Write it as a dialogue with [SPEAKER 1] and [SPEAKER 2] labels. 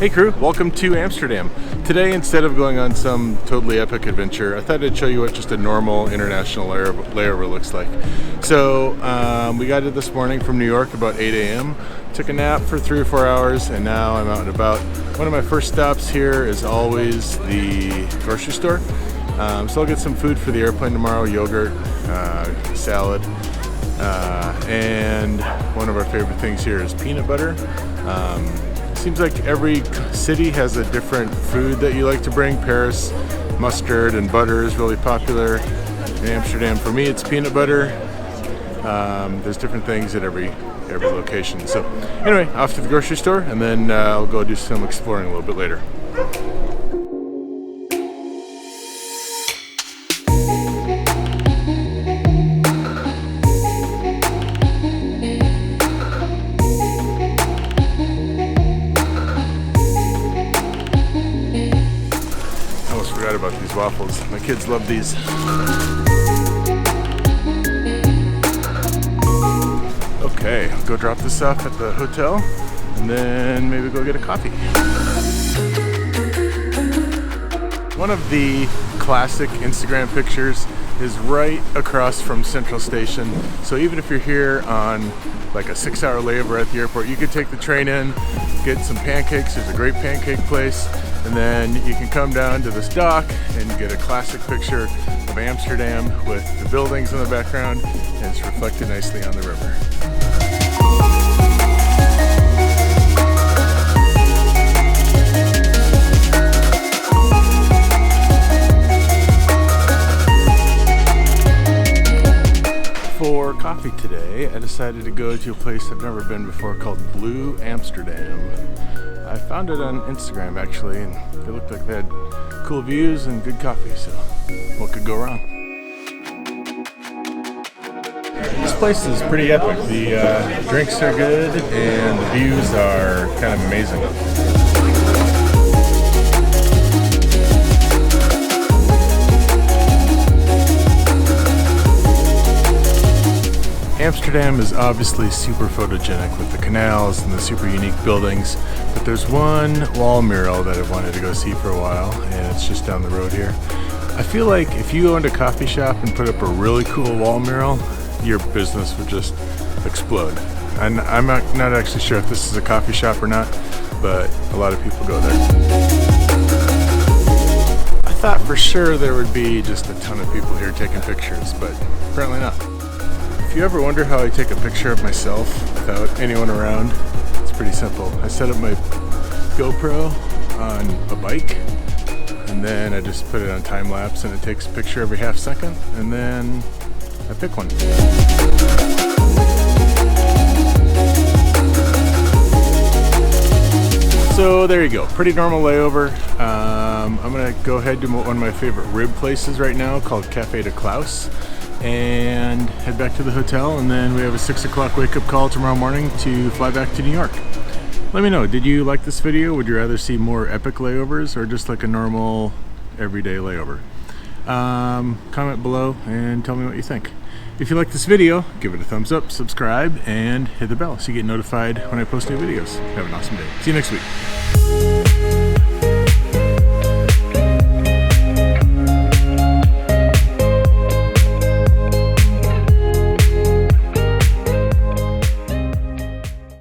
[SPEAKER 1] Hey crew, welcome to Amsterdam. Today, instead of going on some totally epic adventure, I thought I'd show you what just a normal international layover looks like. So we got it this morning from New York about 8 a.m. Took a nap for 3 or 4 hours and now I'm out and about. One of my first stops here is always the grocery store. So I'll get some food for the airplane tomorrow, yogurt, salad, and one of our favorite things here is peanut butter. Seems like every city has a different food that you like to bring. Paris, mustard and butter is really popular. In Amsterdam, for me, it's peanut butter. There's different things at every location. So anyway, off to the grocery store, and then I'll go do some exploring a little bit later. About these waffles. My kids love these. Okay, I'll go drop this off at the hotel and then maybe go get a coffee. One of the classic Instagram pictures is right across from Central Station. So even if you're here on like a 6-hour layover at the airport, you could take the train in, get some pancakes. There's a great pancake place. And then you can come down to this dock and get a classic picture of Amsterdam with the buildings in the background, and it's reflected nicely on the river. For coffee today, I decided to go to a place I've never been before called Blue Amsterdam. I found it on Instagram actually, and they looked like they had cool views and good coffee, so what could go wrong? This place is pretty epic. The drinks are good and the views are kind of amazing. Amsterdam is obviously super photogenic with the canals and the super unique buildings, but there's one wall mural that I've wanted to go see for a while, and it's just down the road here. I feel like if you owned a coffee shop and put up a really cool wall mural, your business would just explode. And I'm not actually sure if this is a coffee shop or not, but a lot of people go there. I thought for sure there would be just a ton of people here taking pictures, but apparently not. If you ever wonder how I take a picture of myself without anyone around, it's pretty simple. I set up my GoPro on a bike, and then I just put it on time lapse, and it takes a picture every half second, and then I pick one. So there you go, pretty normal layover. I'm gonna go ahead to one of my favorite rib places right now called Cafe de Klaus, and head back to the hotel, and then we have a 6 o'clock wake-up call tomorrow morning to fly back to New York. Let me know, did you like this video? Would you rather see more epic layovers or just like a normal everyday layover? Comment below and tell me what you think. If you like this video, give it a thumbs up, subscribe, and hit the bell so you get notified when I post new videos. Have an awesome day. See you next week.